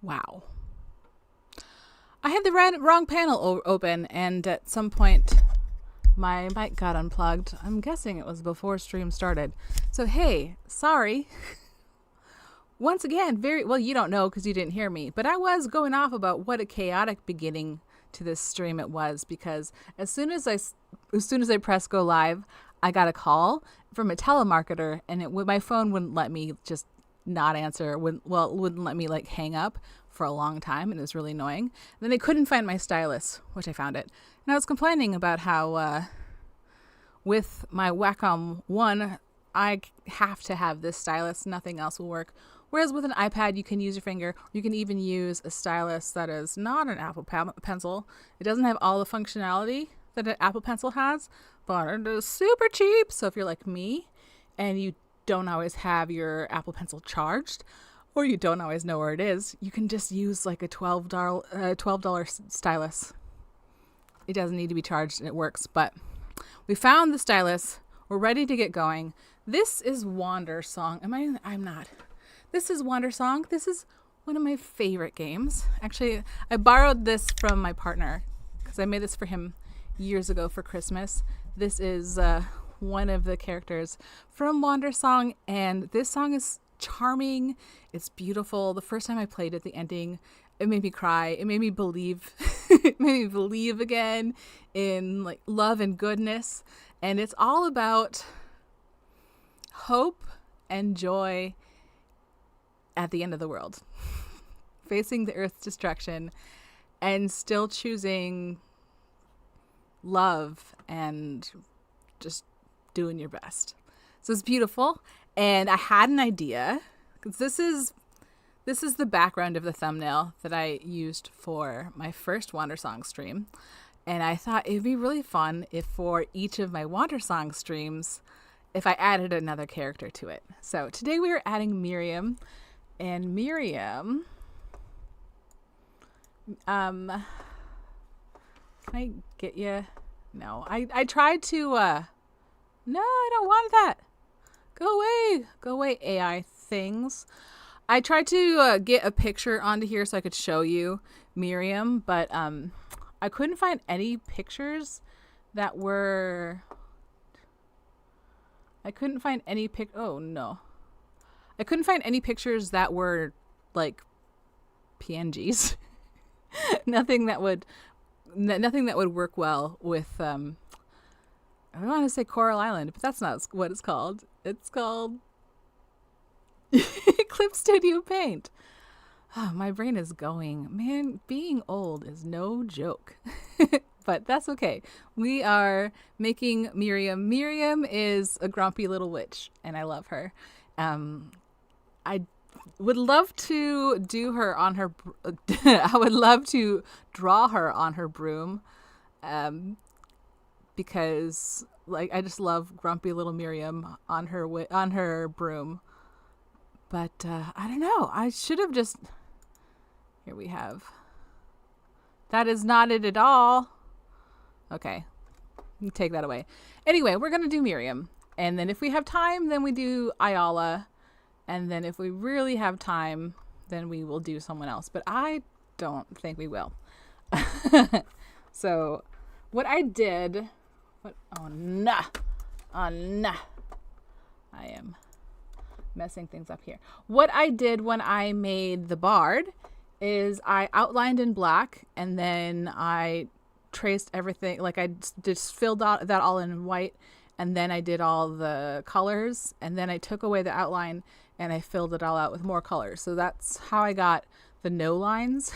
Wow. I had the wrong panel open, and at some point my mic got unplugged. I'm guessing it was before stream started. So hey, sorry. Once again, very well, you don't know because you didn't hear me, but I was going off about what a chaotic beginning to this stream it was, because as soon as I pressed go live, I got a call from a telemarketer, and my phone wouldn't let me just not answer. It wouldn't let me like hang up for a long time, and it was really annoying. And then I couldn't find my stylus, which I found it, and I was complaining about how with my Wacom 1, I have to have this stylus. Nothing else will work. Whereas with an iPad, you can use your finger. You can even use a stylus that is not an Apple Pencil. It doesn't have all the functionality that an Apple Pencil has, but it is super cheap. So if you're like me and you don't always have your Apple Pencil charged, or you don't always know where it is, you can just use like a $12 stylus. It doesn't need to be charged, and it works. But we found the stylus. We're ready to get going. This is Wandersong. I'm not. This is Wandersong. This is one of my favorite games. Actually, I borrowed this from my partner because I made this for him years ago for Christmas. This is one of the characters from Wandersong, and this song is charming. It's beautiful. The first time I played it, the ending, it made me cry. It made me believe. It made me believe again in like love and goodness. And it's all about hope and joy at the end of the world, facing the Earth's destruction and still choosing love and just doing your best. So it's beautiful. And I had an idea, because this is the background of the thumbnail that I used for my first Wandersong stream. And I thought it'd be really fun if for each of my Wandersong streams, if I added another character to it. So today we are adding Miriam. And Miriam, can I get you? No, I tried to, no, I don't want that. Go away, AI things. I tried to get a picture onto here so I could show you Miriam, but I couldn't find any pictures that were, oh no. I couldn't find any pictures that were like PNGs. nothing that would work well with I don't want to say Coral Island, but that's not what it's called. It's called Clip Studio Paint. Oh, my brain is going. Man, being old is no joke. But that's okay. We are making Miriam. Miriam is a grumpy little witch, and I love her. I would love to do her on her. I would love to draw her on her broom, because like I just love grumpy little Miriam on her broom. But I don't know. I should have just. Here we have. That is not it at all. Okay, take that away. Anyway, we're gonna do Miriam, and then if we have time, then we do Ayala. And then if we really have time, then we will do someone else. But I don't think we will. So what I did... Oh, nah. I am messing things up here. What I did when I made the bard is I outlined in black, and then I traced everything. Like I just filled out that all in white, and then I did all the colors, and then I took away the outline and I filled it all out with more colors. So that's how I got the no lines.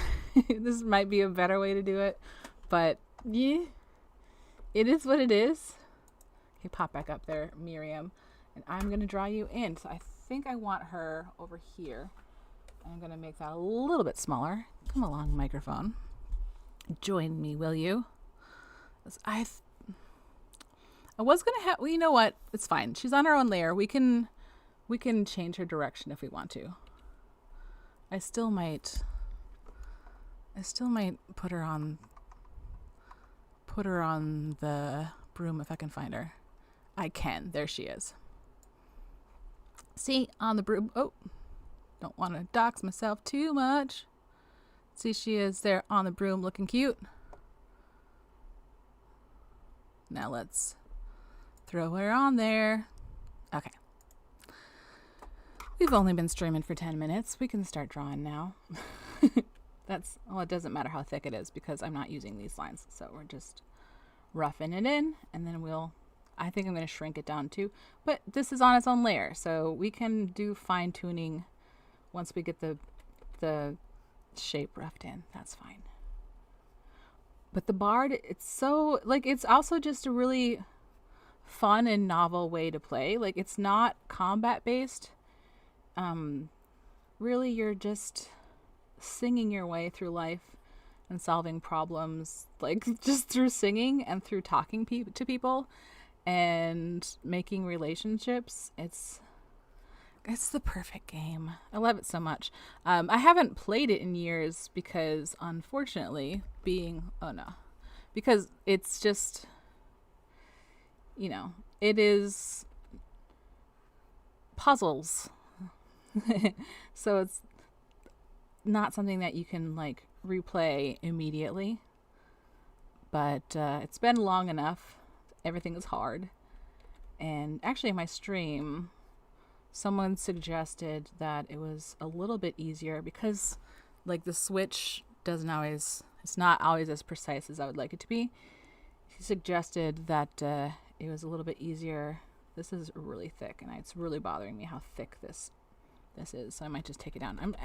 This might be a better way to do it, but yeah, it is what it is. Okay, pop back up there, Miriam, and I'm going to draw you in. So I think I want her over here. I'm going to make that a little bit smaller. Come along, microphone. Join me, will you? I was going to have, well, you know what? It's fine. She's on her own layer. We can change her direction if we want to. I still might put her on the broom if I can find her. I can. There she is. See, on the broom. Oh, don't want to dox myself too much. See, she is there on the broom looking cute. Now let's throw her on there. Okay. We've only been streaming for 10 minutes. We can start drawing now. Well, it doesn't matter how thick it is because I'm not using these lines. So we're just roughing it in, and then I think I'm going to shrink it down too. But this is on its own layer, so we can do fine tuning once we get the shape roughed in. That's fine. But the bard, it's so, like, it's also just a really fun and novel way to play. Like, it's not combat based. Really, you're just singing your way through life and solving problems, like, just through singing and through talking to people and making relationships. It's the perfect game. I love it so much. I haven't played it in years because, unfortunately, because it's just, it is puzzles. So it's not something that you can, like, replay immediately. But it's been long enough. Everything is hard. And actually, in my stream, someone suggested that it was a little bit easier because, like, the switch it's not always as precise as I would like it to be. He suggested that it was a little bit easier. This is really thick, and it's really bothering me how thick this is, so I might just take it down. I'm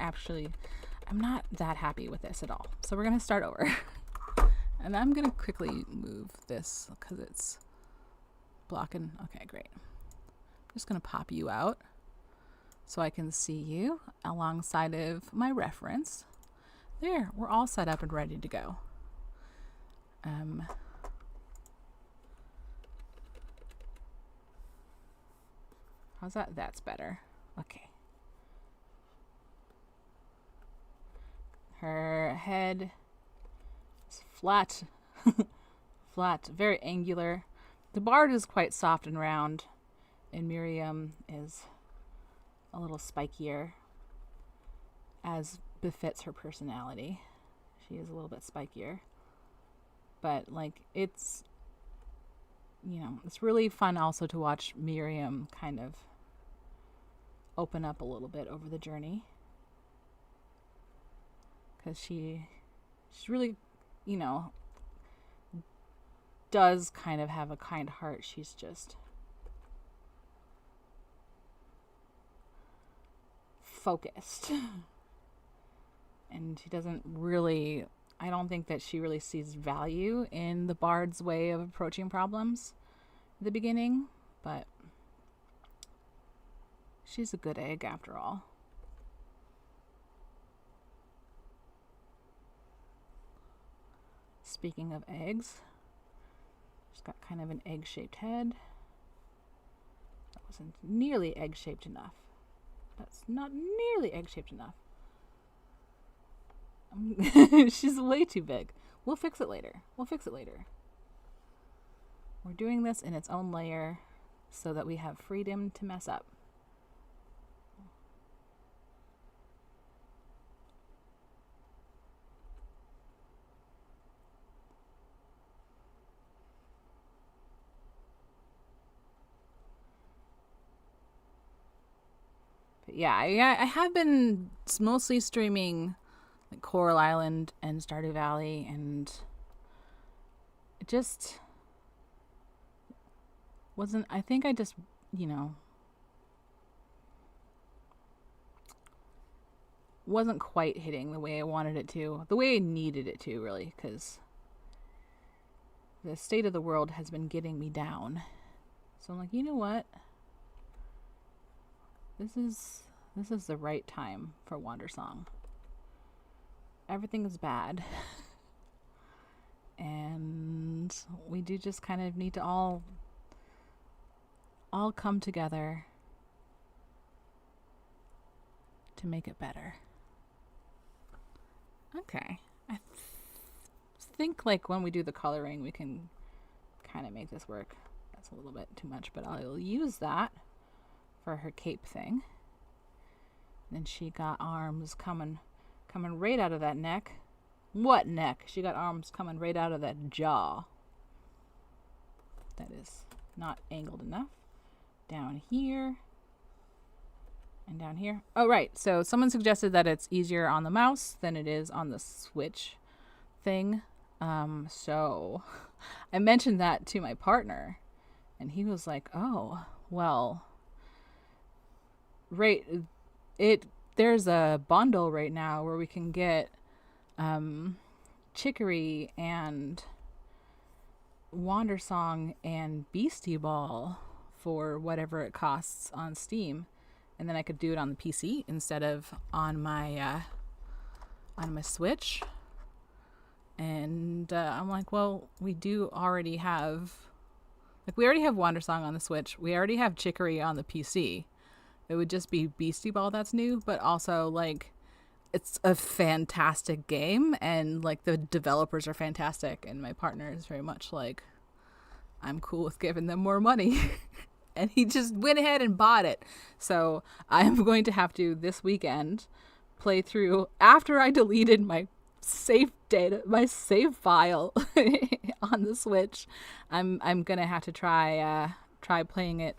not that happy with this at all. So we're going to start over. And I'm going to quickly move this because it's blocking. Okay, great. I'm just going to pop you out so I can see you alongside of my reference. There, we're all set up and ready to go. How's that? That's better. Okay. Her head is flat. Flat, very angular. The bard is quite soft and round, and Miriam is a little spikier, as befits her personality. She is a little bit spikier. But, like, it's really fun also to watch Miriam kind of open up a little bit over the journey. Because she's really, does kind of have a kind heart. She's just focused. And she doesn't really, I don't think that she really sees value in the bard's way of approaching problems at the beginning. But she's a good egg after all. Speaking of eggs, she's got kind of an egg-shaped head. That wasn't nearly egg-shaped enough. That's not nearly egg-shaped enough. She's way too big. We'll fix it later. We're doing this in its own layer so that we have freedom to mess up. But yeah, I have been mostly streaming like Coral Island and Stardew Valley, and it just wasn't, I think I just, wasn't quite hitting the way I wanted it to, the way I needed it to, really, because the state of the world has been getting me down. So I'm like, you know what? This is the right time for Wandersong. Everything is bad. And we do just kind of need to all come together to make it better. Okay. I think like when we do the coloring, we can kind of make this work. That's a little bit too much, but I'll use that for her cape thing. And then she got arms coming right out of that neck. What neck? She got arms coming right out of that jaw. That is not angled enough. Down here. And down here. Oh, right. So someone suggested that it's easier on the mouse than it is on the Switch thing. So I mentioned that to my partner. And he was like, oh, well, right. There's a bundle right now where we can get Chicory and Wandersong and Beastie Ball for whatever it costs on Steam, and then I could do it on the PC instead of on my Switch. And I'm like, well, we already have Wandersong on the Switch. We already have Chicory on the PC. It would just be Beastie Ball that's new, but also like it's a fantastic game, and like the developers are fantastic, and my partner is very much like, I'm cool with giving them more money. And he just went ahead and bought it. So I'm going to have to this weekend play through, after I deleted my save file on the Switch. I'm gonna have to try playing it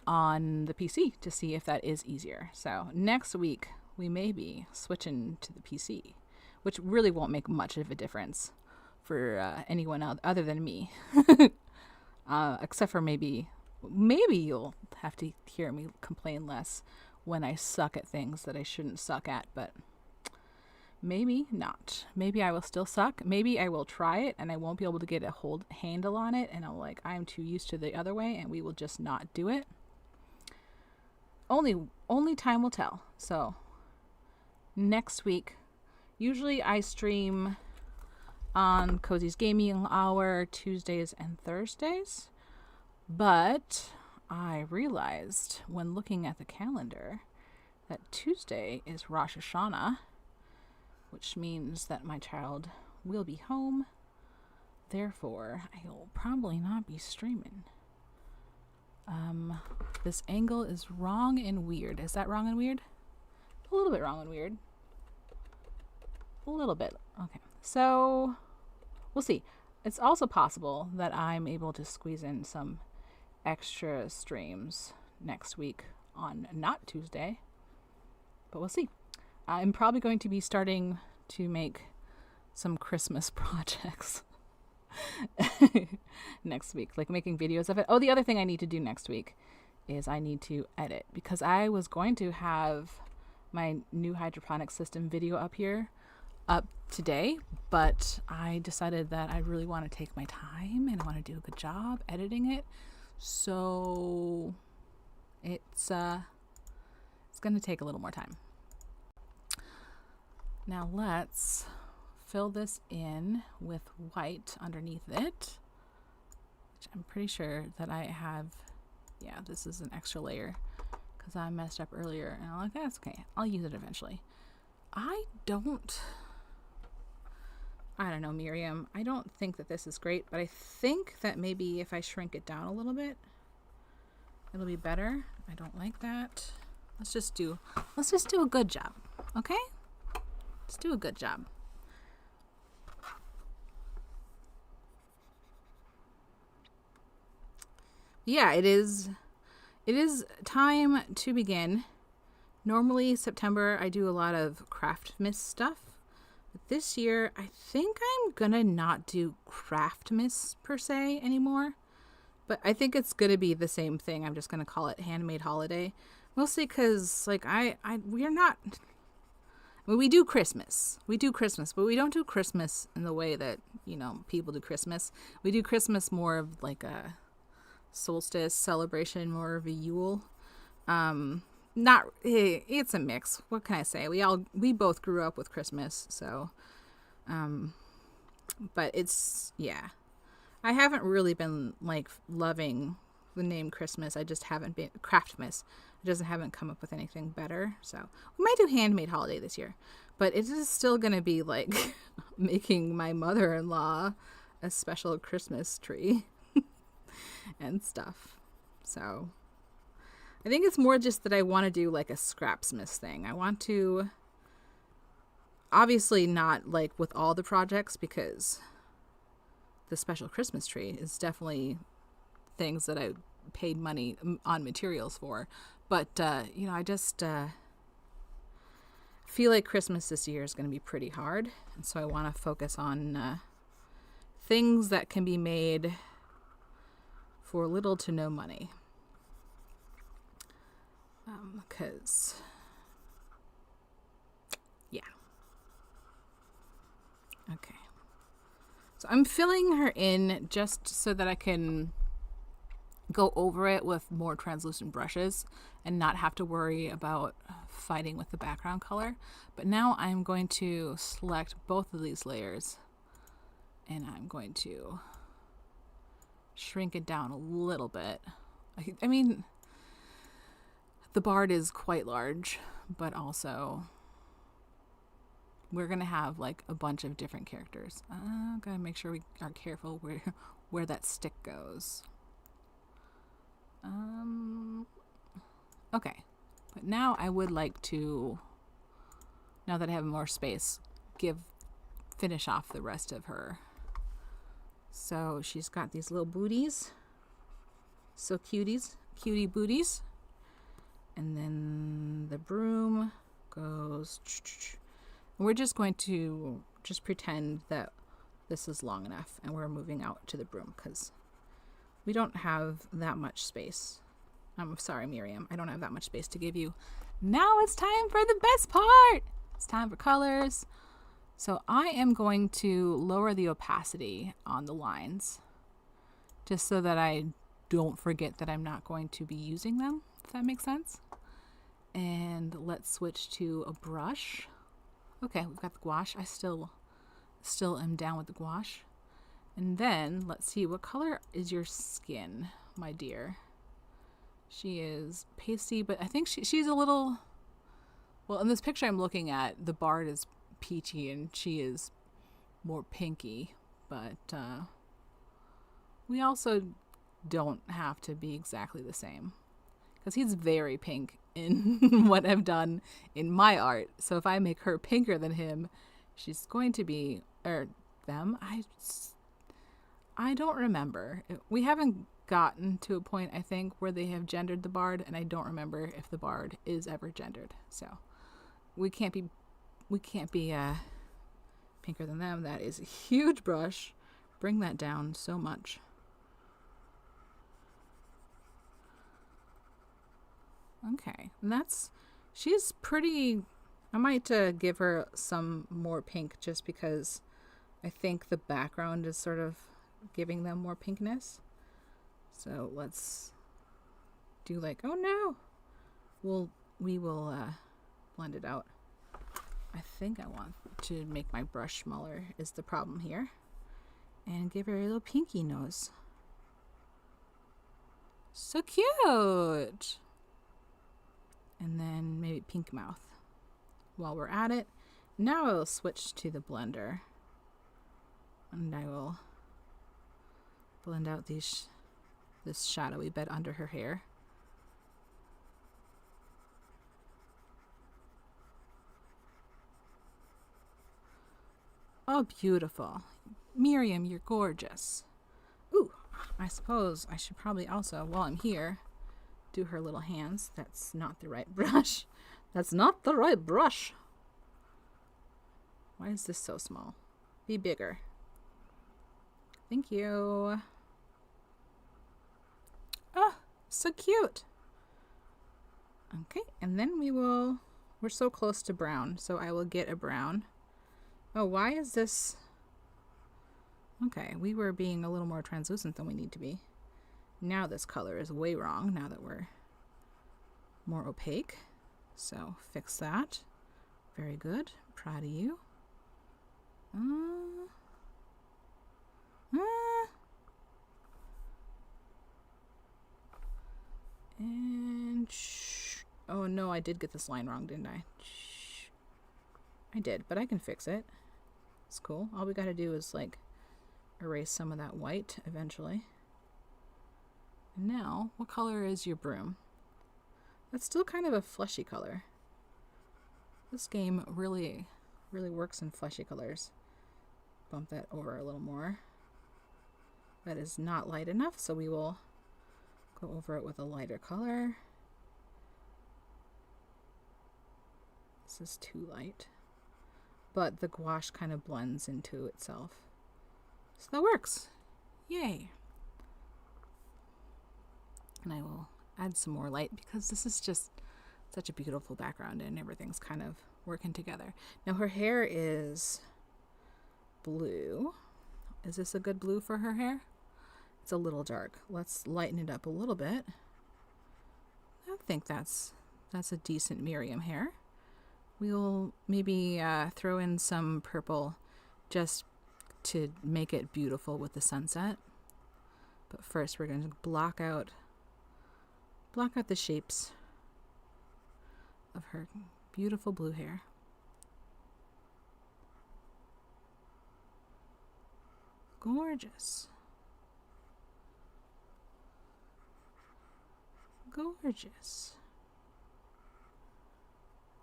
on the PC to see if that is easier. So next week we may be switching to the PC, which really won't make much of a difference for anyone other than me. Except for maybe you'll have to hear me complain less when I suck at things that I shouldn't suck at, but maybe not. Maybe I will still suck. Maybe I will try it and I won't be able to get a handle on it, and I'm too used to the other way and we will just not do it. Only time will tell. So next week, usually I stream on Cozy's Gaming Hour Tuesdays and Thursdays, but I realized when looking at the calendar that Tuesday is Rosh Hashanah, which means that my child will be home. Therefore, I will probably not be streaming. This angle is wrong and weird. Is that wrong and weird? A little bit wrong and weird. A little bit. Okay. So we'll see. It's also possible that I'm able to squeeze in some extra streams next week on not Tuesday, but we'll see. I'm probably going to be starting to make some Christmas projects next week, like making videos of it. Oh, the other thing I need to do next week is I need to edit, because I was going to have my new hydroponic system video up today, but I decided that I really want to take my time and I want to do a good job editing it. So it's going to take a little more time. Now let's fill this in with white underneath it, which I'm pretty sure that I have. Yeah, this is an extra layer because I messed up earlier, and I'm like, that's okay. I'll use it eventually. I don't know, Miriam. I don't think that this is great, but I think that maybe if I shrink it down a little bit, it'll be better. I don't like that. Let's just do a good job, okay? Let's do a good job. Yeah, it is time to begin. Normally September I do a lot of Craftmas stuff. But this year I think I'm gonna not do Craftmas per se anymore. But I think it's gonna be the same thing. I'm just gonna call it Handmade Holiday. Mostly because like we're not. Well, we do Christmas, but we don't do Christmas in the way that, people do Christmas. We do Christmas more of like a solstice celebration, more of a Yule. It's a mix. What can I say? We both grew up with Christmas, so, but it's, yeah. I haven't really been like loving the name Christmas. I just haven't been Craftmas. Haven't come up with anything better. So we might do Handmade Holiday this year, but it is still going to be like making my mother-in-law a special Christmas tree and stuff. So I think it's more just that I want to do like a Scrapsmas thing. I want to Obviously not like with all the projects, because the special Christmas tree is definitely things that I paid money on materials for. But, you know, I just feel like Christmas this year is going to be pretty hard. And so I want to focus on things that can be made for little to no money. Because, yeah. Okay. So I'm filling her in just so that I can go over it with more translucent brushes and not have to worry about fighting with the background color. But now I'm going to select both of these layers and I'm going to shrink it down a little bit. I mean, the bard is quite large, but also we're going to have like a bunch of different characters. Gotta make sure we are careful where that stick goes. Okay, but now I would like to, now that I have more space, finish off the rest of her. So she's got these little booties, so cutie booties, and then the broom goes. We're just going to just pretend that this is long enough, and we're moving out to the broom because we don't have that much space. I'm sorry, Miriam. I don't have that much space to give you. Now it's time for the best part. It's time for colors. So I am going to lower the opacity on the lines just so that I don't forget that I'm not going to be using them, if that makes sense. And let's switch to a brush. Okay, we've got the gouache. I still am down with the gouache. And then let's see, what color is your skin, my dear? She is pasty, but I think she's a little, well, in this picture I'm looking at, the bard is peachy and she is more pinky, but we also don't have to be exactly the same because he's very pink in what I've done in my art. So if I make her pinker than him, she's going to be, or them, I don't remember. We haven't gotten to a point, I think, where they have gendered the bard, and I don't remember if the bard is ever gendered. So we can't be pinker than them. That is a huge brush. Bring that down so much. Okay, and she's pretty. I might give her some more pink just because I think the background is sort of giving them more pinkness. So let's do like, oh no, we will blend it out. I think I want to make my brush smaller is the problem here, and give her a little pinky nose. So cute. And then maybe pink mouth. While we're at it, now I'll switch to the blender, and I will blend out this shadowy bit under her hair. Oh, beautiful. Miriam, you're gorgeous. Ooh, I suppose I should probably also, while I'm here, do her little hands. That's not the right brush. That's not the right brush. Why is this so small? Be bigger. Thank you. Oh, so cute. Okay, and then we're so close to brown, so I will get a brown. Oh, why is this? Okay, we were being a little more translucent than we need to be. Now this color is way wrong now that we're more opaque. So fix that. Very good. Proud of you. And oh no, I did get this line wrong, didn't I? I did, but I can fix it. It's cool. All we gotta do is like erase some of that white eventually. And now, what color is your broom? That's still kind of a fleshy color. This game really really works in fleshy colors. Bump that over a little more. That is not light enough, so we will go over it with a lighter color. This is too light, but the gouache kind of blends into itself. So that works. Yay. And I will add some more light because this is just such a beautiful background and everything's kind of working together. Now her hair is blue. Is this a good blue for her hair? It's a little dark. Let's lighten it up a little bit. I think that's a decent Miriam hair. We'll maybe throw in some purple just to make it beautiful with the sunset. But first we're going to block out the shapes of her beautiful blue hair. Gorgeous. Gorgeous.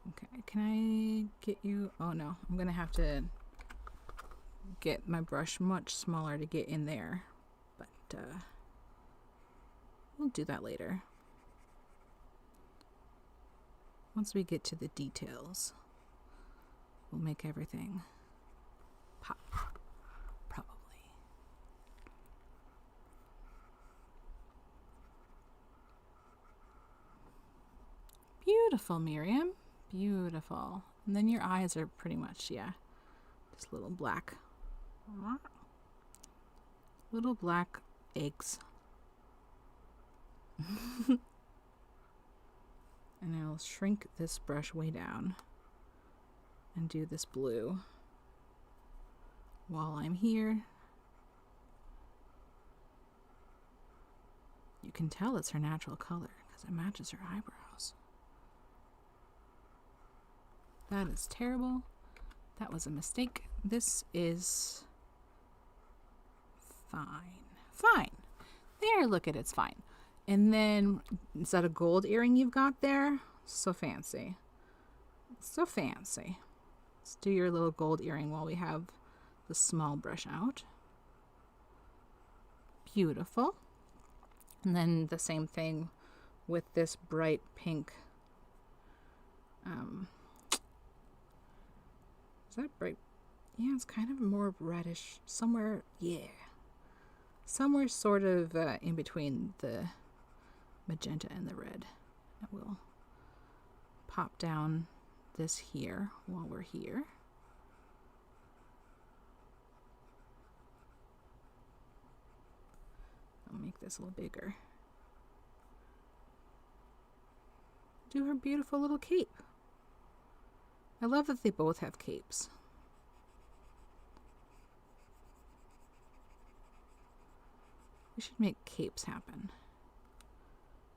Okay, can I get you? Oh no, I'm gonna have to get my brush much smaller to get in there, but we'll do that later. Once we get to the details, we'll make everything pop, probably. Beautiful, Miriam. Beautiful. And then your eyes are pretty much, yeah, just little black eggs. And I'll shrink this brush way down and do this blue while I'm here. You can tell it's her natural color because it matches her eyebrows. That is terrible. That was a mistake. This is fine. Fine. There, look at it, it's fine. And then, is that a gold earring you've got there? So fancy. So fancy. Let's do your little gold earring while we have the small brush out. Beautiful. And then the same thing with this bright pink. Is that bright? Yeah, it's kind of more reddish. Somewhere, yeah. Somewhere sort of in between the magenta and the red. And we'll pop down this here while we're here. I'll make this a little bigger. Do her beautiful little cape. I love that they both have capes. We should make capes happen.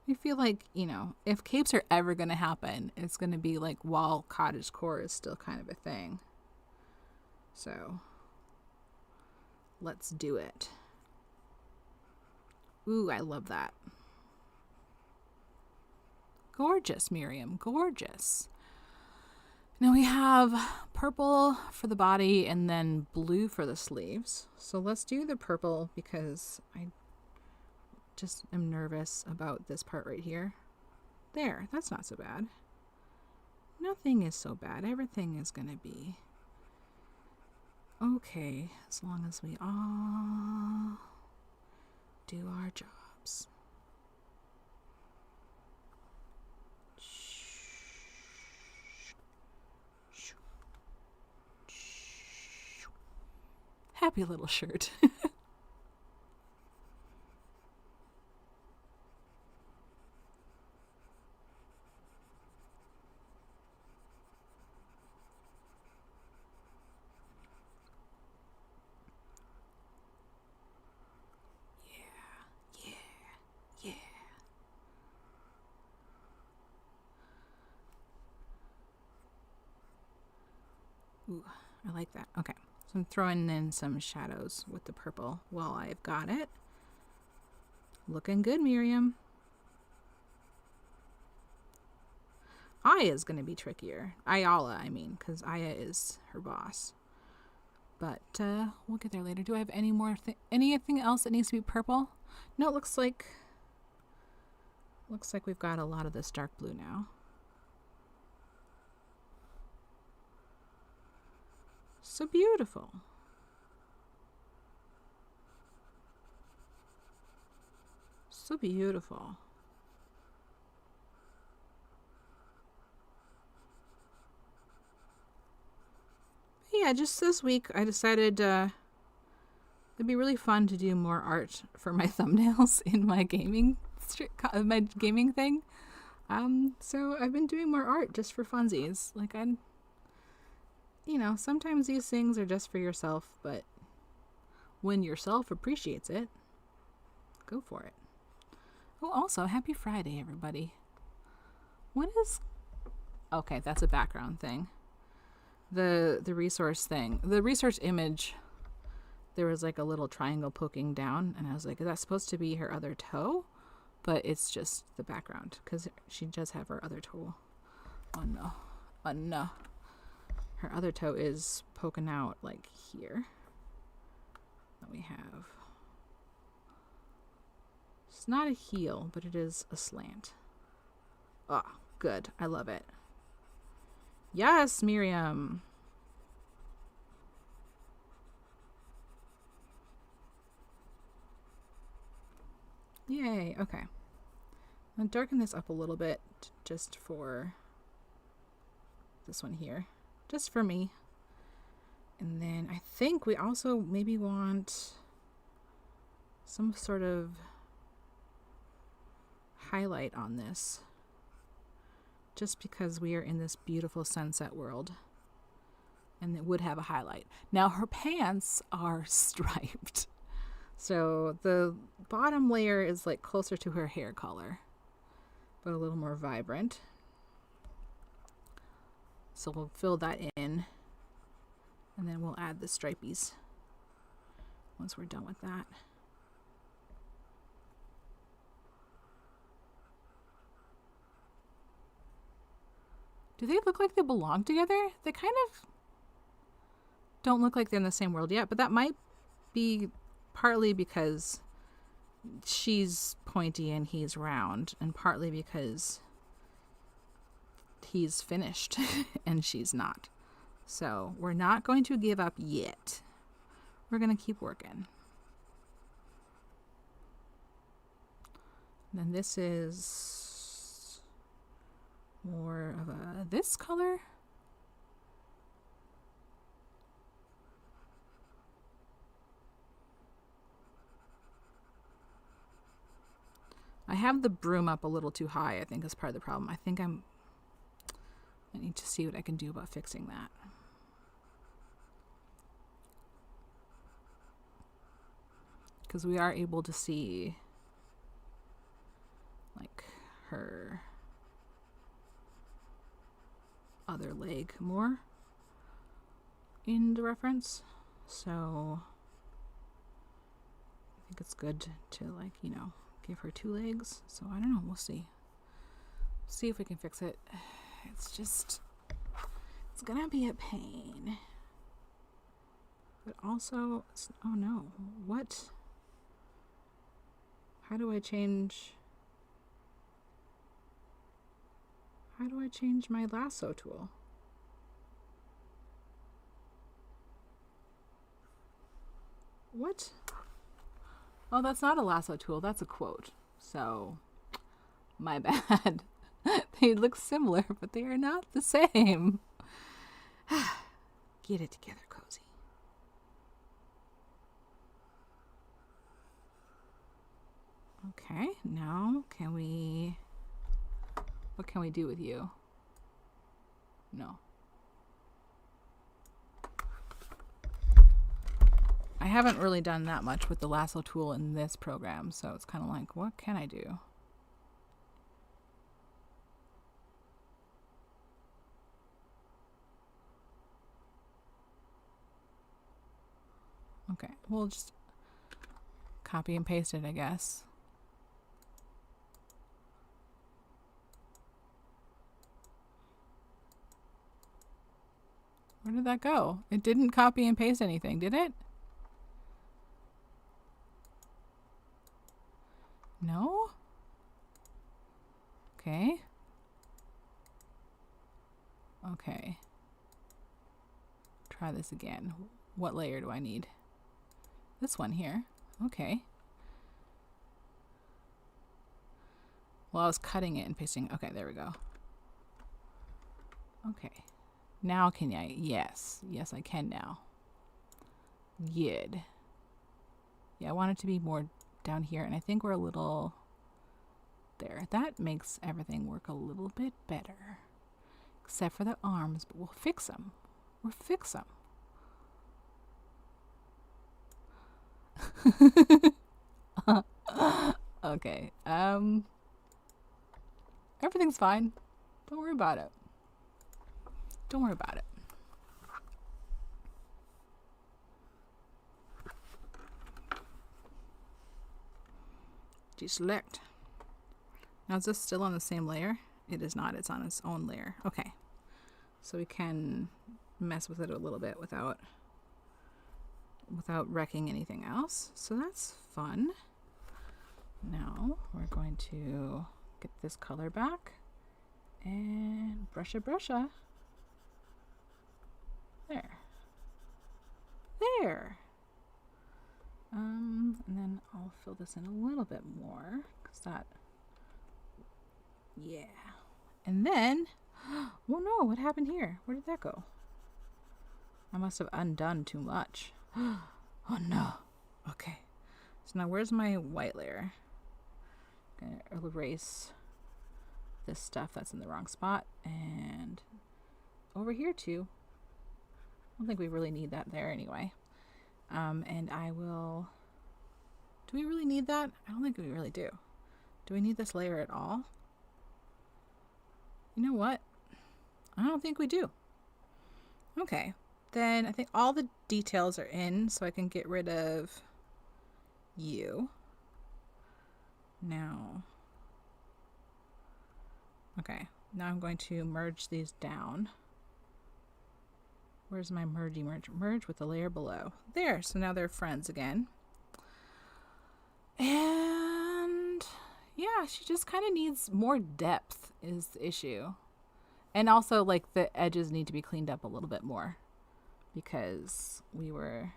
I feel like, you know, if capes are ever going to happen, it's going to be like while cottagecore is still kind of a thing. So, let's do it. Ooh, I love that. Gorgeous, Miriam, gorgeous. Now we have purple for the body and then blue for the sleeves. So let's do the purple because I just am nervous about this part right here. There, that's not so bad. Nothing is so bad. Everything is going to be okay as long as we all do our jobs. Happy little shirt. Yeah. Ooh, I like that. Okay. So I'm throwing in some shadows with the purple while I've got it. Looking good, Miriam. Aya is going to be trickier. Ayala, I mean, because Aya is her boss. But we'll get there later. Do I have any more anything else that needs to be purple? No, it looks like we've got a lot of this dark blue now. So beautiful. So beautiful. Yeah, just this week I decided it'd be really fun to do more art for my thumbnails in my gaming thing. So I've been doing more art just for funsies. Like sometimes these things are just for yourself, but when yourself appreciates it, go for it. Oh, also, happy Friday, everybody. What is... Okay, that's a background thing. The resource thing. The resource image, there was like a little triangle poking down, and I was like, is that supposed to be her other toe? But it's just the background, because she does have her other toe. Oh no. Oh no. Her other toe is poking out like here. That we have. It's not a heel, but it is a slant. Oh, good. I love it. Yes, Miriam. Yay. Okay. I'll darken this up a little bit just for this one here. Just for me. And then I think we also maybe want some sort of highlight on this. Just because we are in this beautiful sunset world. And it would have a highlight. Now her pants are striped. So the bottom layer is like closer to her hair color. But a little more vibrant. So we'll fill that in. And then we'll add the stripies. Once we're done with that. Do they look like they belong together? They kind of don't look like they're in the same world yet, but that might be partly because she's pointy and he's round, and partly because he's finished and she's not. So we're not going to give up yet. We're going to keep working. Then this is more of this color. I have the broom up a little too high, I think is part of the problem. I need to see what I can do about fixing that. Because we are able to see like her other leg more in the reference. So I think it's good to like, give her two legs. So I don't know, we'll see. See if we can fix it. It's gonna be a pain. But also, oh no, what? How do I change my lasso tool? What? Oh, that's not a lasso tool. That's a quote. So, my bad. They look similar, but they are not the same. Get it together, Cozy. Okay, now what can we do with you? No. I haven't really done that much with the lasso tool in this program, so it's kind of like, what can I do? Okay, we'll just copy and paste it, I guess. Where did that go? It didn't copy and paste anything, did it? No? Okay. Okay. Try this again. What layer do I need? This one here. Okay. Well, I was cutting it and pasting. Okay, there we go. Okay. Now can I? Yes. Yes, I can now. Good. Yeah, I want it to be more down here, and I think we're a little there. That makes everything work a little bit better. Except for the arms, but we'll fix them. We'll fix them. Okay. Everything's fine. Don't worry about it. Don't worry about it. Deselect. Now is this still on the same layer? It is not. It's on its own layer. Okay. So we can mess with it a little bit without wrecking anything else. So that's fun. Now we're going to get this color back and brush it. There. There. And then I'll fill this in a little bit more because that, yeah. And then, oh no, what happened here? Where did that go? I must have undone too much. Oh no. Okay. So now where's my white layer? I'm gonna erase this stuff that's in the wrong spot and over here too. I don't think we really need that there anyway. And I will, do we really need that? I don't think we really do. Do we need this layer at all? You know what? I don't think we do. Okay, then I think all the details are in, so I can get rid of you. Now, okay, now I'm going to merge these down. Where's my merge with the layer below? There, so now they're friends again. And yeah, she just kind of needs more depth is the issue. And also like the edges need to be cleaned up a little bit more because I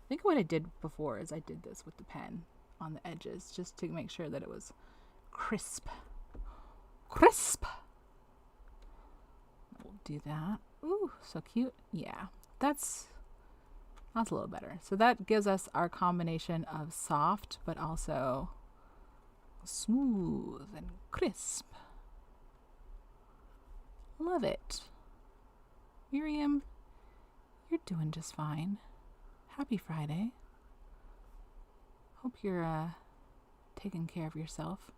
think what I did before is I did this with the pen on the edges just to make sure that it was crisp. We'll do that. Ooh, so cute. Yeah, that's a little better. So that gives us our combination of soft, but also smooth and crisp. Love it. Miriam, you're doing just fine. Happy Friday. Hope you're taking care of yourself.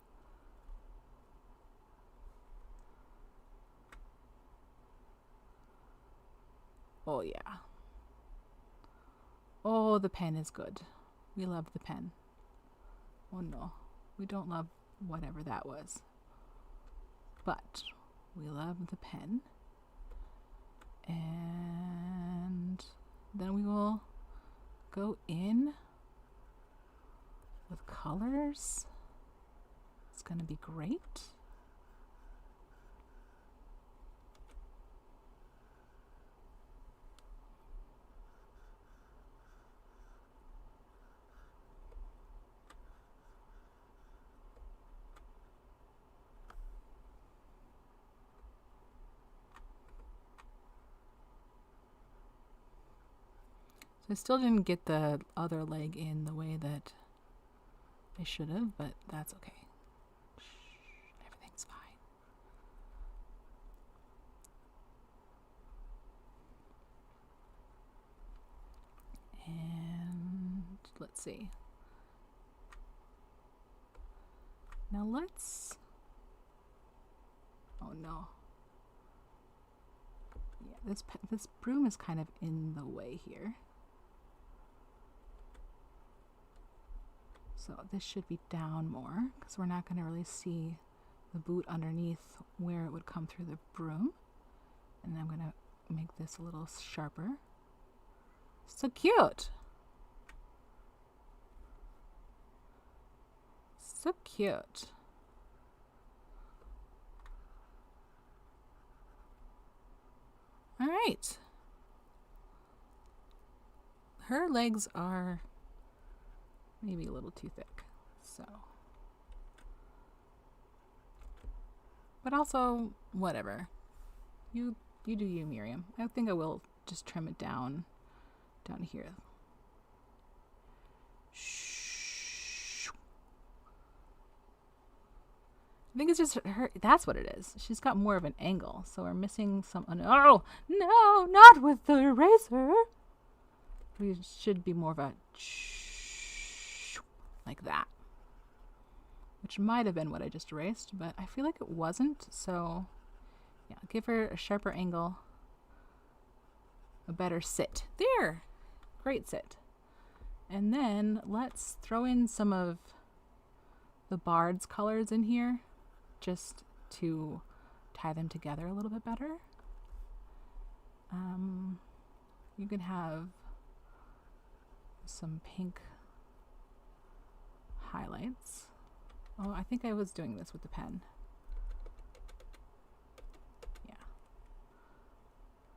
Oh yeah. Oh, the pen is good. We love the pen. Oh no, we don't love whatever that was. But we love the pen. And then we will go in with colors. It's going to be great. I still didn't get the other leg in the way that I should have, but that's okay. Shh, everything's fine. And let's see. Now let's, oh no. Yeah, this broom is kind of in the way here. So this should be down more because we're not going to really see the boot underneath where it would come through the broom. And I'm going to make this a little sharper. So cute. So cute. All right. Her legs are maybe a little too thick, so. But also, whatever. You do you, Miriam. I think I will just trim it down here. I think it's just her. That's what it is. She's got more of an angle, so we're missing some. Oh no, not with the eraser. We should be more of a like that, which might have been what I just erased, but I feel like it wasn't. So yeah, give her a sharper angle, a better sit. There, great sit. And then let's throw in some of the Bard's colors in here, just to tie them together a little bit better. You can have some pink highlights. Oh, I think I was doing this with the pen. Yeah.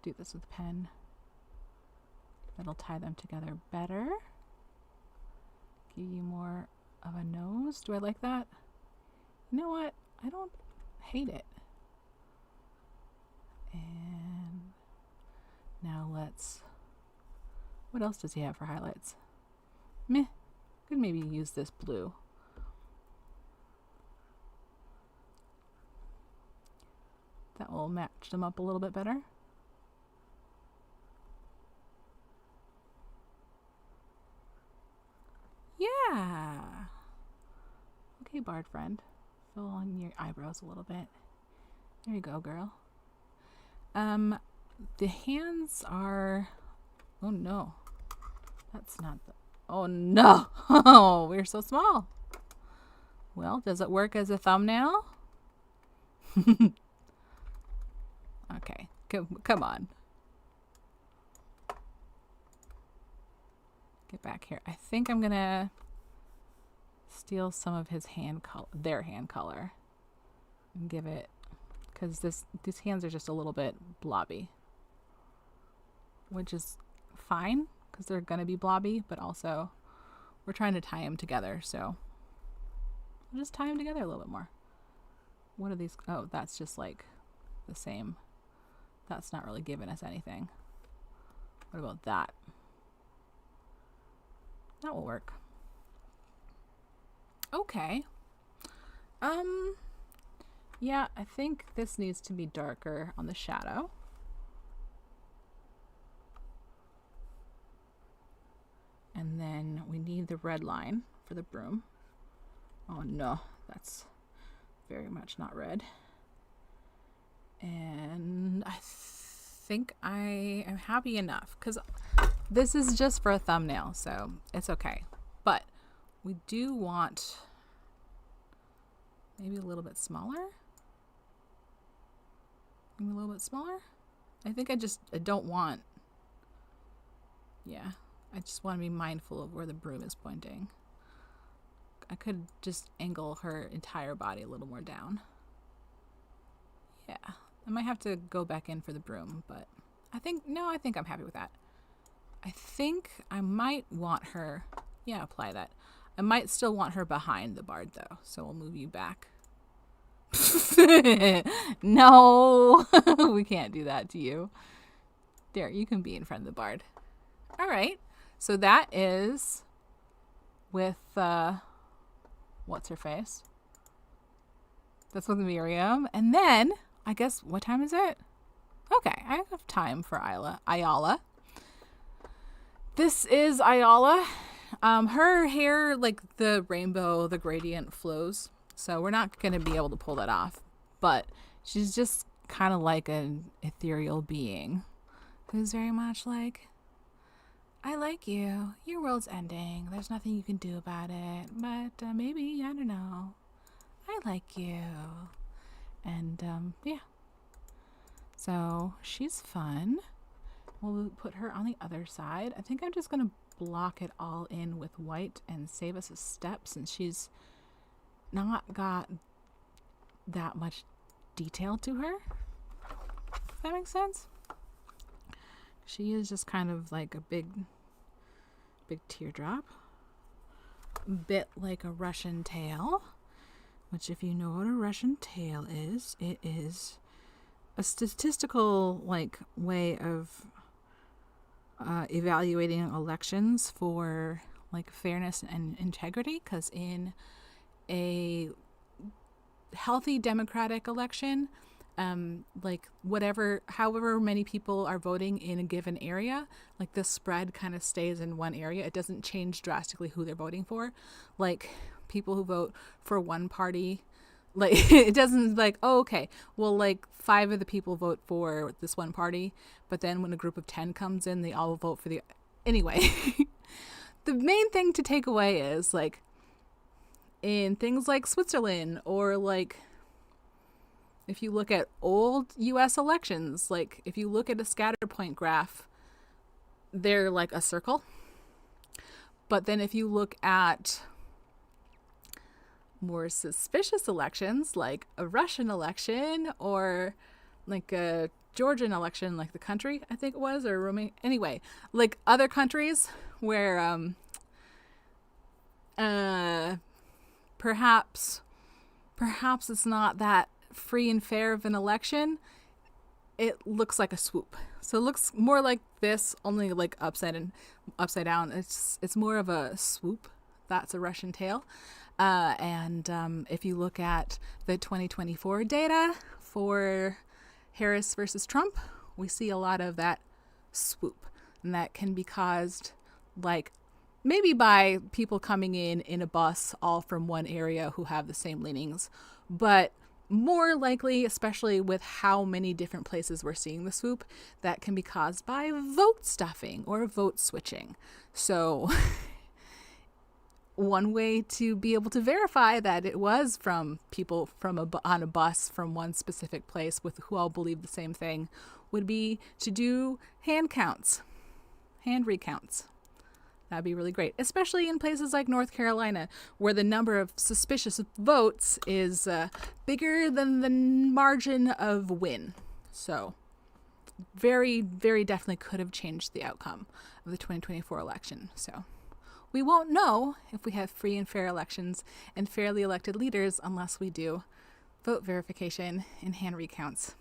Do this with the pen. That'll tie them together better. Give you more of a nose. Do I like that? You know what? I don't hate it. And now let's... What else does he have for highlights? Meh. Could maybe use this blue. That will match them up a little bit better. Yeah. Okay, Bard friend. Fill on your eyebrows a little bit. There you go, girl. The hands are... Oh no. That's not the... Oh no! Oh, we're so small. Well, does it work as a thumbnail? Okay, come on. Get back here. I think I'm gonna steal some of his hand color, their hand color, and give it, because these hands are just a little bit blobby, which is fine because they're gonna be blobby, but also we're trying to tie them together, so we'll just tie them together a little bit more. What are these? Oh, that's just like the same. That's not really giving us anything. What about that? That will work. Okay. Yeah, I think this needs to be darker on the shadow. And then we need the red line for the broom. Oh no, that's very much not red. And I think I am happy enough, because this is just for a thumbnail, so it's okay. But we do want maybe a little bit smaller. Maybe a little bit smaller. I think I don't want, yeah, I just want to be mindful of where the broom is pointing. I could just angle her entire body a little more down. Yeah, I might have to go back in for the broom, but I think I'm happy with that. I think I might want her, yeah, apply that. I might still want her behind the Bard though, so we'll move you back. No, we can't do that to you. There, you can be in front of the Bard. All right, so that is with, what's her face? That's with Miriam. And then, I guess, what time is it? Okay, I have time for Ayala. This is Ayala. Her hair, like the rainbow, the gradient flows. So we're not going to be able to pull that off. But she's just kind of like an ethereal being who's very much like, I like you. Your world's ending. There's nothing you can do about it. But maybe, I don't know. I like you. And yeah. So she's fun. We'll put her on the other side. I think I'm just going to block it all in with white and save us a step since she's not got that much detail to her. Does that make sense? She is just kind of like a big teardrop. A bit like a Russian tail, which if you know what a Russian tail is, it is a statistical like way of evaluating elections for like fairness and integrity, because in a healthy democratic election, like however many people are voting in a given area, like the spread kind of stays in one area. It doesn't change drastically who they're voting for. Like people who vote for one party, like it doesn't like, oh, okay, well, like 5 of the people vote for this one party, but then when a group of 10 comes in, they all vote for the, anyway. The main thing to take away is like in things like Switzerland, or like if you look at old US elections, like if you look at a scatter point graph, they're like a circle. But then if you look at more suspicious elections, like a Russian election or like a Georgian election, like the country, I think it was, or Romania. Anyway, like other countries where perhaps it's not that free and fair of an election, it looks like a swoop. So it looks more like this, only like upside down. It's more of a swoop. That's a Russian tail. And if you look at the 2024 data for Harris versus Trump, we see a lot of that swoop, and that can be caused like maybe by people coming in a bus all from one area who have the same leanings, but more likely, especially with how many different places we're seeing the swoop, that can be caused by vote stuffing or vote switching. So one way to be able to verify that it was from people on a bus from one specific place with who all believe the same thing would be to do hand recounts. That'd be really great, especially in places like North Carolina, where the number of suspicious votes is bigger than the margin of win. So very, very definitely could have changed the outcome of the 2024 election. So we won't know if we have free and fair elections and fairly elected leaders unless we do vote verification and hand recounts.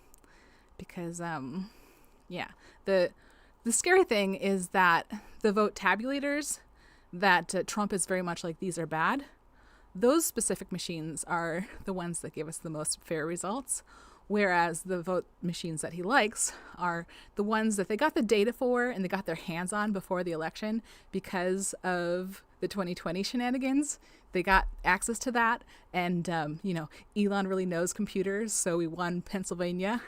Because, the scary thing is that the vote tabulators that Trump is very much like, these are bad. Those specific machines are the ones that give us the most fair results, whereas the vote machines that he likes are the ones that they got the data for and they got their hands on before the election because of the 2020 shenanigans. They got access to that, and, Elon really knows computers, so we won Pennsylvania.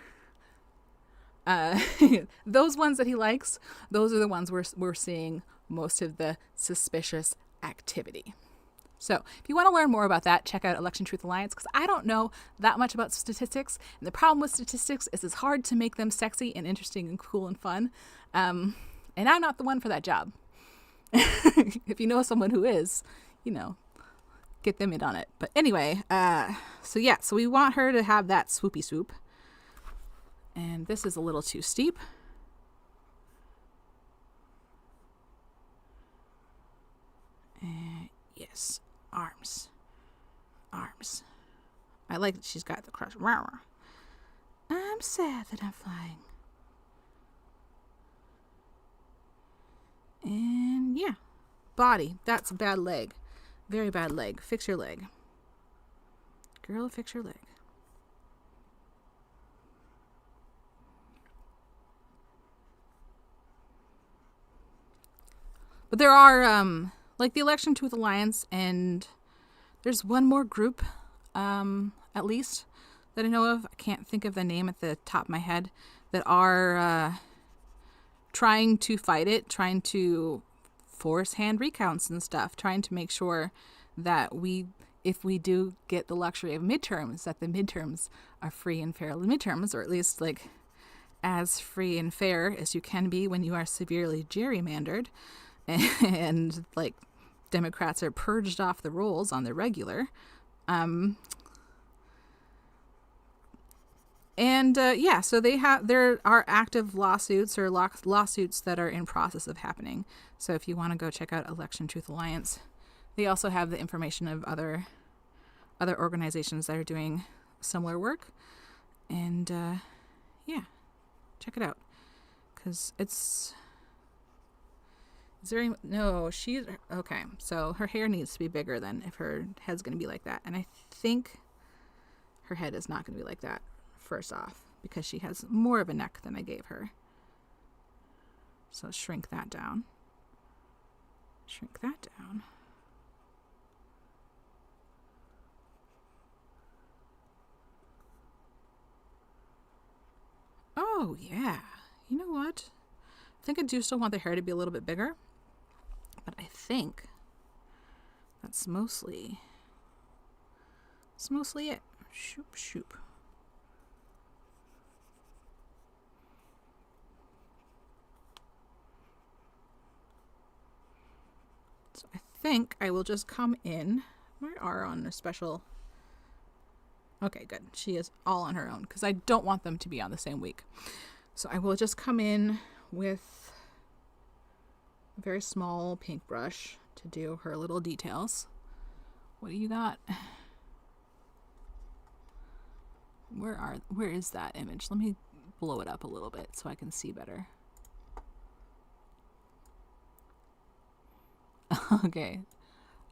Those ones that he likes, those are the ones we're seeing most of the suspicious activity. So if you want to learn more about that, check out Election Truth Alliance, because I don't know that much about statistics. And the problem with statistics is it's hard to make them sexy and interesting and cool and fun. And I'm not the one for that job. If you know someone who is, get them in on it. But anyway, so we want her to have that swoopy swoop. And this is a little too steep. Yes, arms. I like that she's got the cross. I'm sad that I'm flying. And yeah, body. That's a bad leg. Very bad leg. Fix your leg. Girl, fix your leg. But there are, like the Election Truth Alliance, and there's one more group, at least, that I know of. I can't think of the name at the top of my head, that are trying to fight it, trying to force hand recounts and stuff, trying to make sure that if we do get the luxury of midterms, that the midterms are free and fair midterms, or at least like as free and fair as you can be when you are severely gerrymandered and like Democrats are purged off the rolls on the regular. So there are active lawsuits or lawsuits that are in process of happening. So if you want to go check out Election Truth Alliance, they also have the information of other organizations that are doing similar work. And check it out, because it's very, no, she's okay. So her hair needs to be bigger than if her head's going to be like that. And I think her head is not going to be like that, first off, because she has more of a neck than I gave her. So shrink that down. Shrink that down. Oh, yeah. You know what? I think I do still want the hair to be a little bit bigger. But I think that's mostly it. Shoop, shoop. So I think I will just come in. Where are on a special... Okay, good. She is all on her own because I don't want them to be on the same week. So I will just come in with a very small paintbrush to do her little details. What do you got? Where is that image? Let me blow it up a little bit so I can see better. Okay.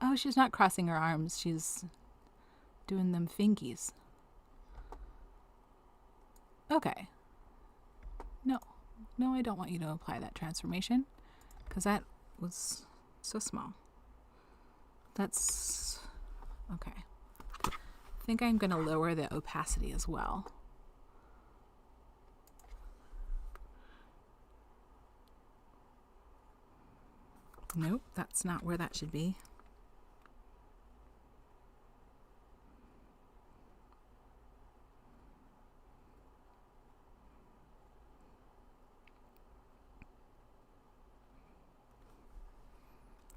Oh, she's not crossing her arms. She's doing them fingies. Okay. No, I don't want you to apply that transformation because that was so small. That's okay. I think I'm going to lower the opacity as well. Nope, that's not where that should be.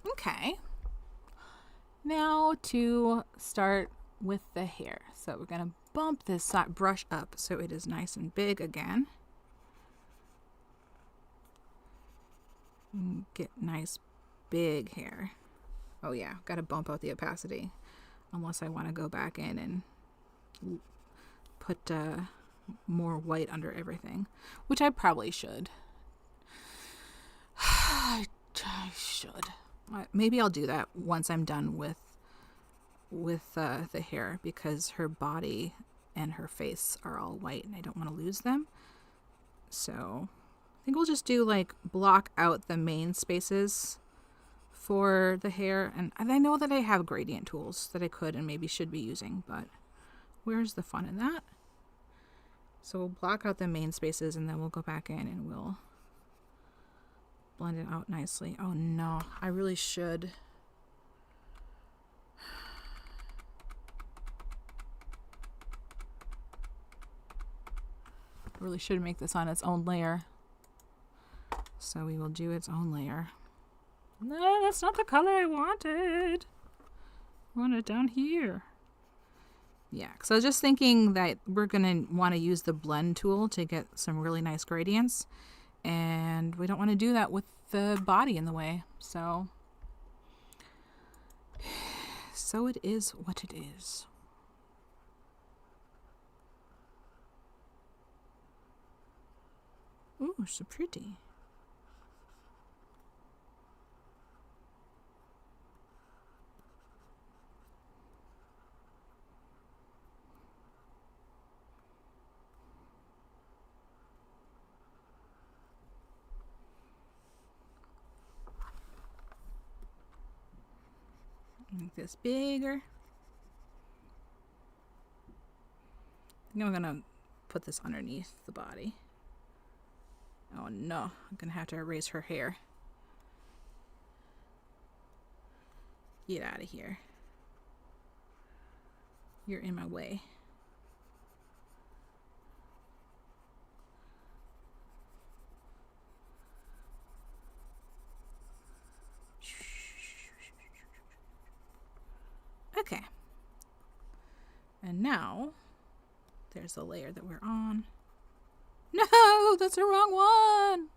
Okay. Now to start with the hair. So we're going to bump this brush up so it is nice and big again. Get nice big hair. Oh yeah, got to bump out the opacity unless I want to go back in and put more white under everything, which I probably should. I should. Maybe I'll do that once I'm done with the hair, because her body and her face are all white and I don't want to lose them. So I think we'll just do like block out the main spaces for the hair. And I know that I have gradient tools that I could and maybe should be using, but where's the fun in that? So we'll block out the main spaces and then we'll go back in and we'll blend it out nicely. Oh no, I really should. I really should make this on its own layer. So we will do its own layer. No, that's not the color I wanted. I want it down here. Yeah, because I was just thinking that we're going to want to use the blend tool to get some really nice gradients. And we don't want to do that with the body in the way. So it is what it is. Ooh, so pretty. Make this bigger. I think I'm gonna put this underneath the body. Oh no, I'm gonna have to erase her hair. Get out of here. You're in my way. And now there's the layer that we're on. No, that's the wrong one.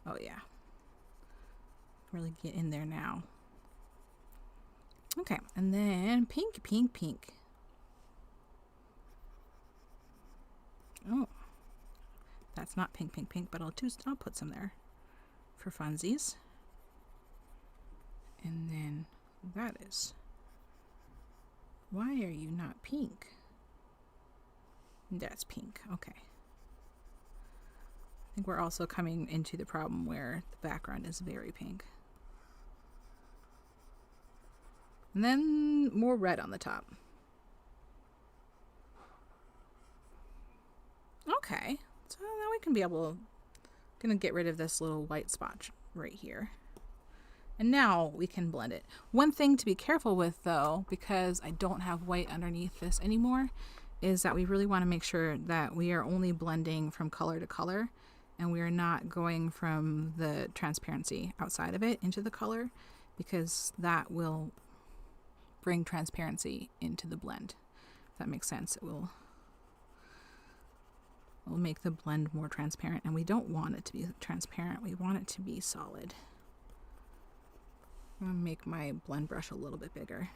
Oh yeah. Really get in there now. Okay, and then pink, pink, pink. Oh, that's not pink, pink, pink, but I'll put some there for funsies. And then that is. Why are you not pink? That's pink. Okay. I think we're also coming into the problem where the background is very pink. And then more red on the top. Okay, so now we can be able to gonna get rid of this little white spot right here. And now we can blend it. One thing to be careful with though, because I don't have white underneath this anymore, is that we really want to make sure that we are only blending from color to color and we are not going from the transparency outside of it into the color, because that will bring transparency into the blend. If that makes sense, it will make the blend more transparent, and we don't want it to be transparent. We want it to be solid. I'm gonna make my blend brush a little bit bigger.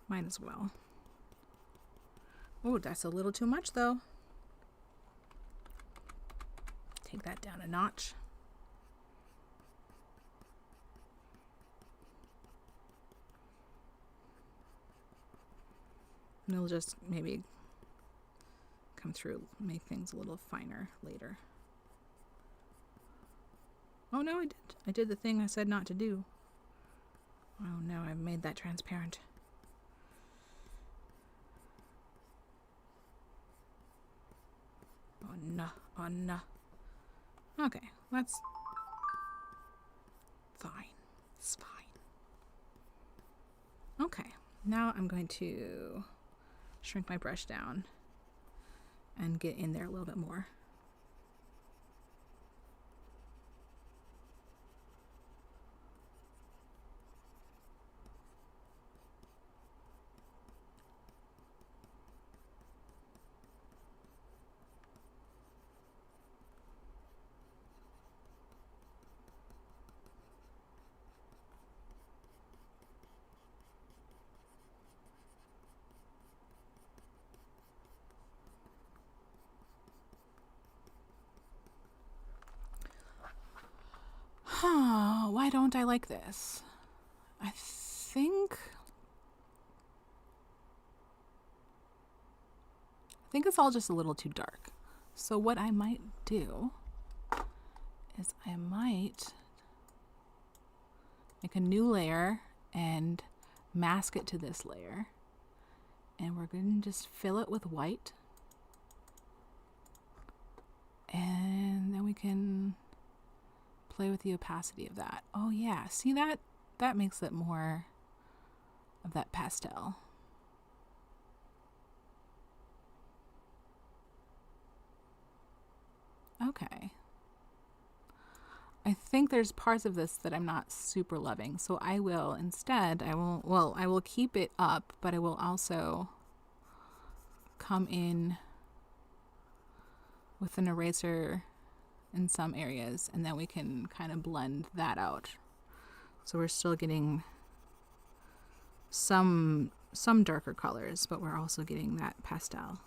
Might as well. Oh, that's a little too much though. Take that down a notch. And it'll just maybe come through, make things a little finer later. Oh no, I did the thing I said not to do. Oh no, I've made that transparent. Oh no, oh no. Okay, that's fine. It's fine. Okay, now I'm going to shrink my brush down and get in there a little bit more. Why don't I like this? I think it's all just a little too dark. So what I might do is I might make a new layer and mask it to this layer. And we're going to just fill it with white. And then we can play with the opacity of that. Oh yeah, see that? That makes it more of that pastel. Okay. I think there's parts of this that I'm not super loving, so I will instead, I will keep it up, but I will also come in with an eraser in some areas, and then we can kind of blend that out. So we're still getting some darker colors, but we're also getting that pastel.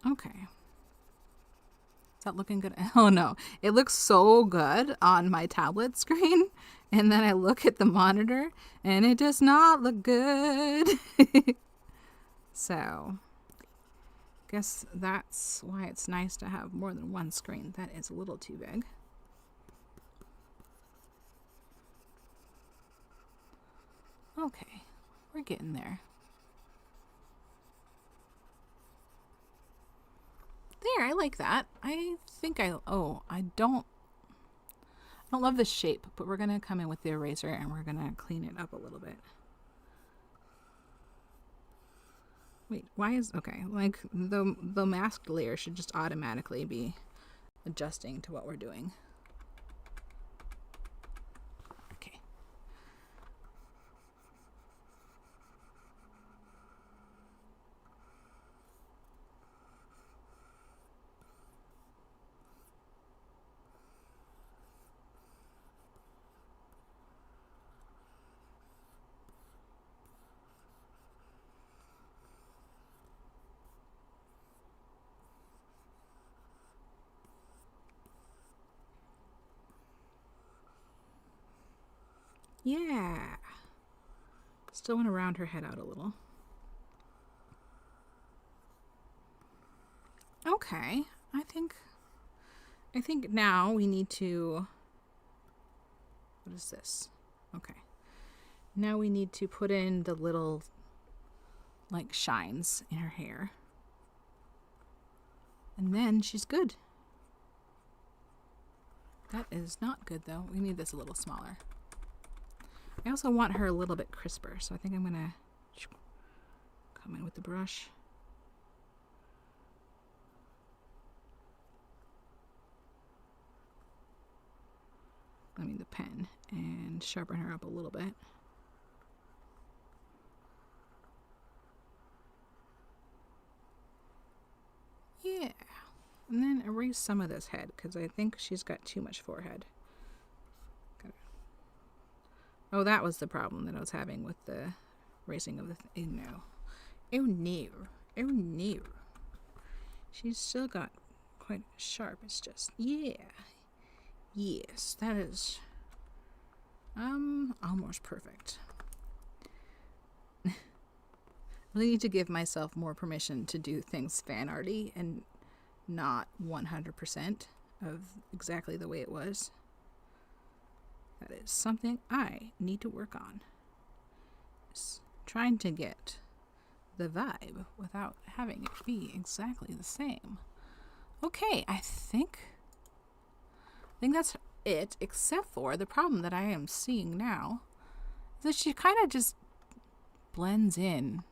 Okay. Is that looking good? Oh no, it looks so good on my tablet screen, and then I look at the monitor and it does not look good. So guess that's why it's nice to have more than one screen. That is a little too big. Okay, we're getting there. There, I like that. I think I don't love the shape, but we're gonna come in with the eraser and we're gonna clean it up a little bit. Wait, why is... Okay, like, the masked layer should just automatically be adjusting to what we're doing. Okay. Yeah. Still want to round her head out a little. Okay. I think now we need to... What is this? Okay. Now we need to put in the little, like, shines in her hair. And then she's good. That is not good, though. We need this a little smaller. I also want her a little bit crisper, so I think I'm going to come in with the brush. I mean the pen, and sharpen her up a little bit. Yeah. And then erase some of this head, because I think she's got too much forehead. Oh, that was the problem that I was having with the erasing of the... Oh, no. Oh, no. Oh, no. She's still got quite sharp. It's just... Yeah. Yes, that is... almost perfect. I need to give myself more permission to do things fan arty and not 100% of exactly the way it was. That is something I need to work on. Is trying to get the vibe without having it be exactly the same. Okay, I think that's it, except for the problem that I am seeing now is that she kind of just blends in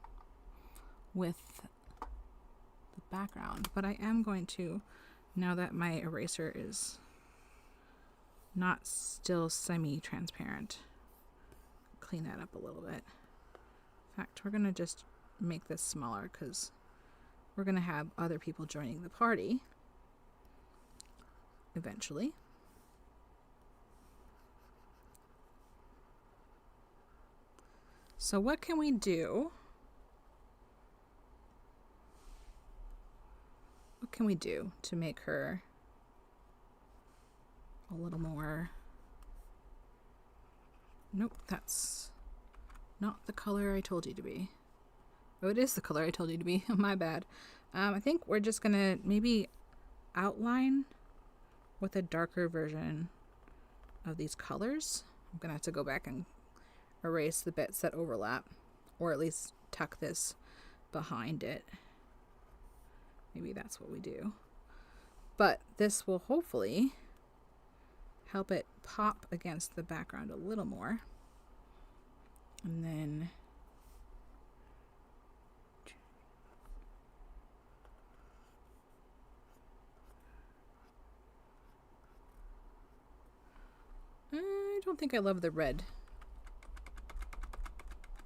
with the background. But I am going to, now that my eraser is not still semi-transparent, clean that up a little bit. In fact, we're going to just make this smaller because we're going to have other people joining the party eventually. So what can we do? What can we do to make her a little more... Nope, that's not the color I told you to be. Oh, it is the color I told you to be. My bad. I think we're just gonna maybe outline with a darker version of these colors. I'm gonna have to go back and erase the bits that overlap, or at least tuck this behind it. Maybe that's what we do. But this will hopefully help it pop against the background a little more. And then I don't think I love the red.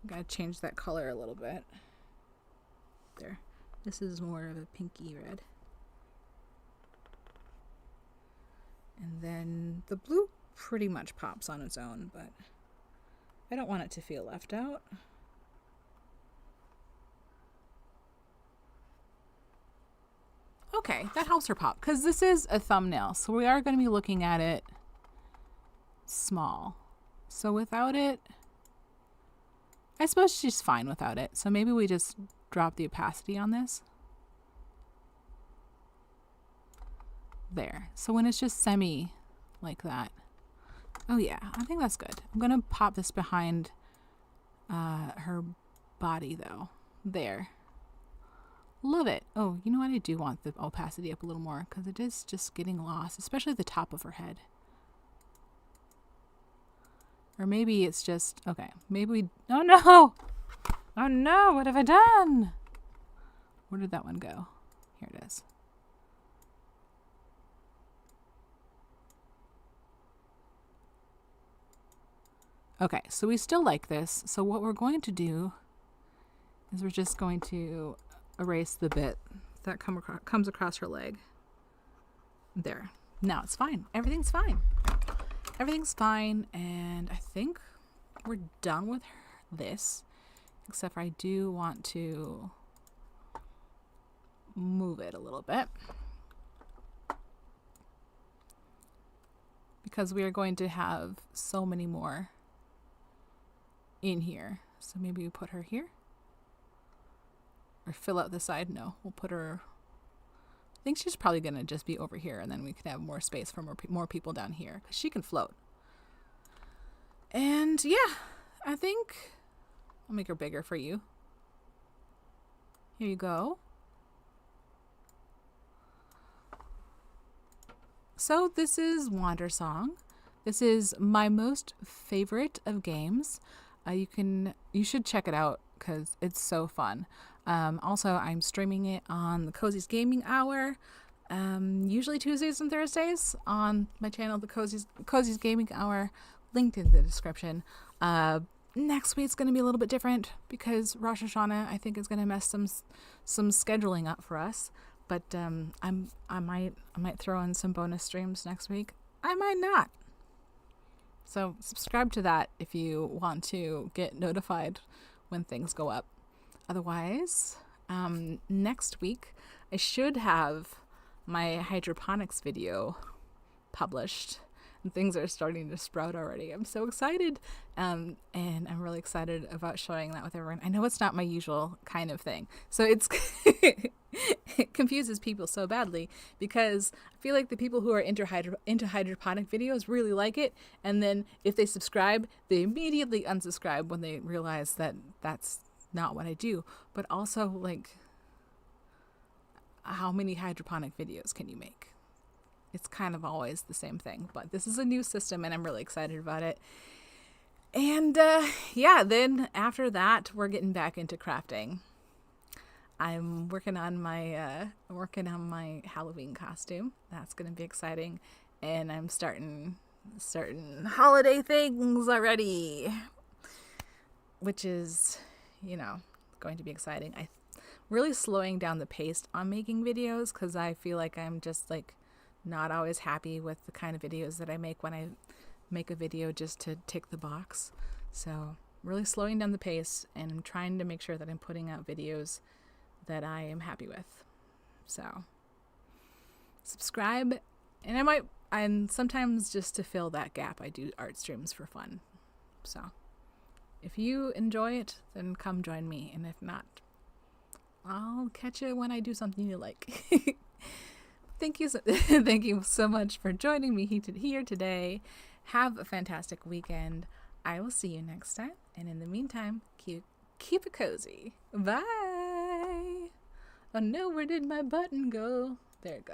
Gotta change that color a little bit. There. This is more of a pinky red. And then the blue pretty much pops on its own, but I don't want it to feel left out. Okay, that helps her pop, because this is a thumbnail, so we are going to be looking at it small. So without it, I suppose she's fine without it. So maybe we just drop the opacity on this. There. So when it's just semi like that. Oh yeah, I think that's good. I'm going to pop this behind her body though. There. Love it. Oh, you know what? I do want the opacity up a little more because it is just getting lost, especially the top of her head. Or maybe it's just, okay, maybe we, oh no! Oh no, what have I done? Where did that one go? Here it is. Okay, so we still like this. So what we're going to do is we're just going to erase the bit that comes across her leg. There. Now it's fine. Everything's fine. Everything's fine, and I think we're done with this, except for I do want to move it a little bit because we are going to have so many more in here. So maybe we put her here or fill out the side. No, we'll put her, I think she's probably going to just be over here, and then we can have more space for more people down here because she can float. And yeah, I think I'll make her bigger for you. Here you go. So this is Wandersong. This is my most favorite of games. You should check it out because it's so fun. Also, I'm streaming it on the Cozy's Gaming Hour, usually Tuesdays and Thursdays on my channel, the Cozy's Gaming Hour, linked in the description. Next week's going to be a little bit different because Rosh Hashanah, I think, is going to mess some scheduling up for us. But I might throw in some bonus streams next week. I might not. So subscribe to that if you want to get notified when things go up. Otherwise, next week I should have my hydroponics video published. And things are starting to sprout already. I'm so excited. And I'm really excited about sharing that with everyone. I know it's not my usual kind of thing. So it's it confuses people so badly because I feel like the people who are into hydroponic videos really like it. And then if they subscribe, they immediately unsubscribe when they realize that that's not what I do. But also, like, how many hydroponic videos can you make? It's kind of always the same thing, but this is a new system and I'm really excited about it. And yeah, then after that, we're getting back into crafting. I'm working on my Halloween costume. That's going to be exciting. And I'm starting holiday things already, which is, going to be exciting. I'm really slowing down the pace on making videos because I feel like I'm just like not always happy with the kind of videos that I make when I make a video just to tick the box. So really slowing down the pace and I'm trying to make sure that I'm putting out videos that I am happy with. So subscribe, and sometimes just to fill that gap, I do art streams for fun. So if you enjoy it, then come join me. And if not, I'll catch you when I do something you like. Thank you so much for joining me here today. Have a fantastic weekend. I will see you next time. And in the meantime, keep it cozy. Bye. Oh no, where did my button go? There it goes.